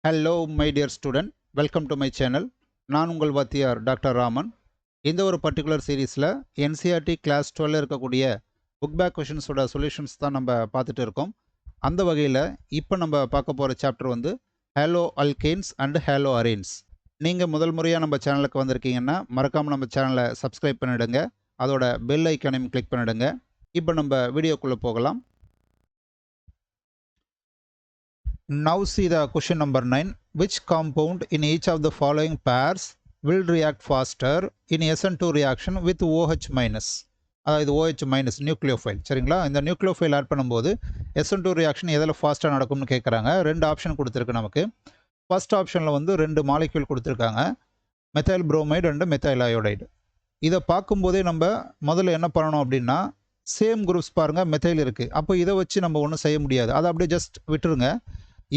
Hello my dear student, welcome to my channel. நான் உங்கள் வாத்தியார் டாக்டர் ராமன். இந்த ஒரு பர்டிகுலர் சீரீஸில் என்சிஆர்டி கிளாஸ் 12 இருக்கக்கூடிய புக் பேக் கொஷின்ஸோட சொல்யூஷன்ஸ் தான் நம்ம பார்த்துட்டு இருக்கோம். அந்த வகையில் இப்போ நம்ம பார்க்க போகிற சாப்டர் வந்து ஹேலோ அல்கேன்ஸ் அண்ட் ஹேலோ அரேன்ஸ். நீங்கள் முதல் முறையாக நம்ம சேனலுக்கு வந்திருக்கீங்கன்னா மறக்காமல் நம்ம சேனலை சப்ஸ்கிரைப் பண்ணிவிடுங்க, அதோட பெல் ஐக்கானையும் கிளிக் பண்ணிவிடுங்க. இப்போ நம்ம வீடியோக்குள்ளே போகலாம். Now see the question number 9. Which compound in each of the following pairs will react faster in SN2 reaction with OH minus? அதாவது OH minus நியூக்ளியோஃபைல். சரிங்களா? இந்த நியூக்ளியோஃபைல் ஆட் பண்ணும்போது SN2 ரியாக்ஷன் எதில் ஃபாஸ்ட்டாக நடக்கும்னு கேட்குறாங்க. ரெண்டு ஆப்ஷன் கொடுத்துருக்கு நமக்கு. ஃபர்ஸ்ட் ஆப்ஷனில் வந்து ரெண்டு மாலிக்யூல் கொடுத்துருக்காங்க, methyl bromide and methyl iodide. இதை பார்க்கும்போதே நம்ம முதல்ல என்ன பண்ணணும் அப்படின்னா, சேம் குரூப்ஸ் பாருங்கள், மெத்தைல் இருக்குது. அப்போ இதை வச்சு நம்ம ஒன்றும் செய்ய முடியாது, அதை அப்படியே ஜஸ்ட் விட்டுருங்க.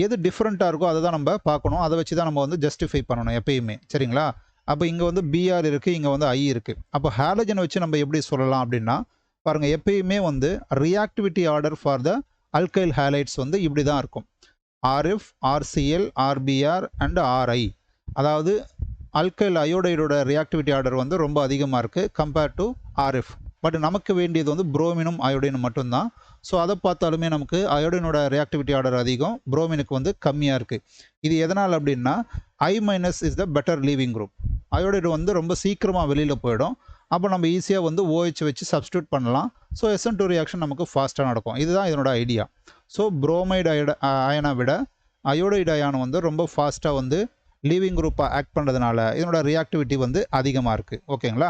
எது டிஃப்ரெண்ட்டாக இருக்கோ அதை தான் நம்ம பார்க்கணும், அதை வச்சு தான் நம்ம வந்து ஜஸ்டிஃபை பண்ணணும் எப்பயுமே. சரிங்களா? அப்போ இங்கே வந்து பிஆர் இருக்குது, இங்கே வந்து ஐ இருக்குது. அப்போ ஹாலஜனை வச்சு நம்ம எப்படி சொல்லலாம் அப்படின்னா, பாருங்கள், எப்பயுமே வந்து reactivity order for the alkyl halides வந்து இப்படி தான் இருக்கும். RF, RCl, RBr and RI. அதாவது அல்கைல் அயோடைடோட ரியாக்டிவிட்டி ஆர்டர் வந்து ரொம்ப அதிகமாக இருக்குது கம்பேர்ட் டு ஆர்எஃப். பட் நமக்கு வேண்டியது வந்து புரோமினும் அயோடினும் மட்டும்தான். ஸோ அதை பார்த்தாலுமே நமக்கு அயோடினோட ரியாக்டிவிட்டி ஆர்டர் அதிகம், புரோமினுக்கு வந்து கம்மியாக இருக்குது. இது எதனால் அப்படின்னா, I minus is the better leaving group. Iodide வந்து ரொம்ப சீக்கிரமாக வெளியில் போயிடும். அப்போ நம்ம ஈஸியாக வந்து OH வச்சு சப்ஸ்டியூட் பண்ணலாம். ஸோ SN2 ரியாக்ஷன் நமக்கு ஃபாஸ்ட்டாக நடக்கும். இதுதான் இதனோட ஐடியா. ஸோ புரோமைடு அயனை விட அயோடைடு அயான் வந்து ரொம்ப ஃபாஸ்ட்டாக வந்து லீவிங் குரூப்பாக ஆக்ட் பண்ணுறதுனால இதனோட ரியாக்டிவிட்டி வந்து அதிகமாக இருக்குது. ஓகேங்களா?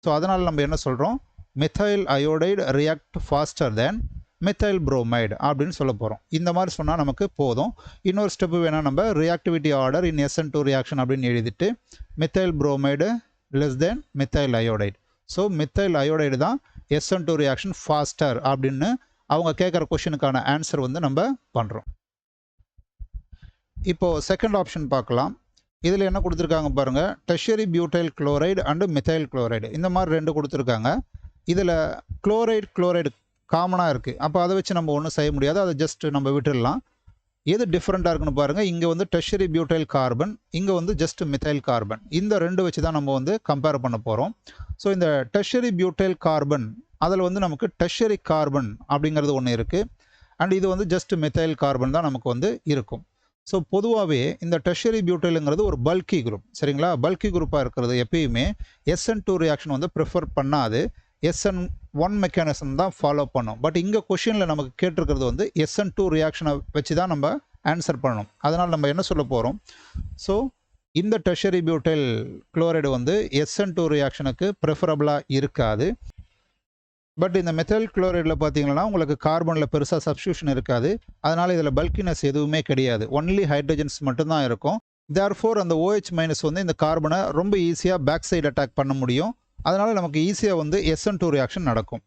ஸோ அதனால் நம்ம என்ன சொல்கிறோம், மெத்தைல் அயோடைடு ரியாக்ட் ஃபாஸ்டர் தேன் மெத்தைல் புரோமைடு அப்படின்னு சொல்ல போகிறோம். இந்த மாதிரி சொன்னால் நமக்கு போதும். இன்னொரு ஸ்டெப்பு வேணால் நம்ம ரியாக்டிவிட்டி ஆர்டர் இன் SN2 ரியாக்ஷன் அப்படின்னு எழுதிட்டு methyl bromide less than methyl iodide. So methyl iodide தான் SN2 ரியாக்ஷன் ஃபாஸ்டர் அப்படின்னு அவங்க கேட்குற கொஷினுக்கான ஆன்சர் வந்து நம்ம பண்ணுறோம். இப்போது செகண்ட் ஆப்ஷன் பார்க்கலாம். இதில் என்ன கொடுத்துருக்காங்க பாருங்கள், tertiary butyl chloride and methyl chloride, இந்த மாதிரி ரெண்டு கொடுத்துருக்காங்க. இதில் குளோரைடு காமனாக இருக்குது. அப்போ அதை வச்சு நம்ம ஒன்றும் செய்ய முடியாது, அதை ஜஸ்ட் நம்ம விட்டுடலாம். எது டிஃப்ரெண்ட்டாக இருக்குன்னு பாருங்கள், இங்கே வந்து டெர்ஷியரி பியூட்டைல் கார்பன், இங்கே வந்து ஜஸ்ட் மெத்தைல் கார்பன். இந்த ரெண்டு வச்சு தான் நம்ம வந்து கம்பேர் பண்ண போகிறோம். ஸோ இந்த டெர்ஷியரி பியூட்டைல் கார்பன் அதில் வந்து நமக்கு டெர்ஷியரி கார்பன் அப்படிங்கிறது ஒன்று இருக்குது, அண்ட் இது வந்து ஜஸ்ட் மெத்தைல் கார்பன் தான் நமக்கு வந்து இருக்கும். ஸோ பொதுவாகவே இந்த டெர்ஷியரி பியூட்டைலுங்கிறது ஒரு பல்கி குரூப். சரிங்களா? பல்கி குரூப்பாக இருக்கிறது எப்பயுமே SN2 ரியாக்ஷன் வந்து ப்ரிஃபர் பண்ணாது, SN1 மெக்கானிசம் தான் ஃபாலோ பண்ணும். பட் இங்கே கொஷினில் நமக்கு கேட்டிருக்கிறது வந்து SN2 ரியாக்ஷனை வச்சு தான் நம்ம ஆன்சர் பண்ணணும். அதனால் நம்ம என்ன சொல்ல போகிறோம், ஸோ இந்த டெர்ஷியரி பியூட்டைல் குளோரைடு வந்து SN2 ரியாக்ஷனுக்கு ப்ரிஃபரபுளாக இருக்காது. பட் இந்த மெத்தைல் குளோரைடில் பார்த்தீங்கன்னா உங்களுக்கு கார்பனில் பெருசாக சப்ஸ்டியூஷன் இருக்காது, அதனால் இதில் பல்கினஸ் எதுவுமே கிடையாது, ஒன்லி ஹைட்ரஜன்ஸ் மட்டும்தான் இருக்கும். தேர்ஃபோர் அந்த OH மைனஸ் வந்து இந்த கார்பனை ரொம்ப ஈஸியாக பேக் சைடு அட்டாக் பண்ண முடியும். அதனால் நமக்கு ஈஸியாக வந்து SN2 ரியாக்ஷன் நடக்கும்.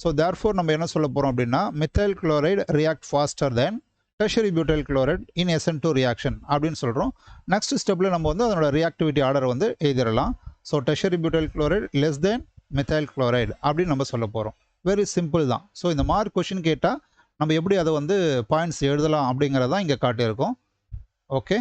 ஸோ தேர்ஃபோர் நம்ம என்ன சொல்ல போகிறோம் அப்படின்னா, methyl chloride react faster than tertiary butyl chloride in SN2 reaction அப்படின்னு சொல்கிறோம். நெக்ஸ்ட் ஸ்டெப்பில் நம்ம வந்து அதனோட ரியாக்டிவிட்டி ஆர்டர் வந்து எழுதிடலாம். So tertiary butyl chloride less than methyl chloride அப்படின்னு நம்ம சொல்ல போகிறோம். வெரி சிம்பிள் தான். ஸோ இந்த மாதிரி கொஷின் கேட்டால் நம்ம எப்படி அதை வந்து பாயிண்ட்ஸ் எழுதலாம் அப்படிங்கிறதான் இங்கே காட்டியிருக்கோம். ஓகே.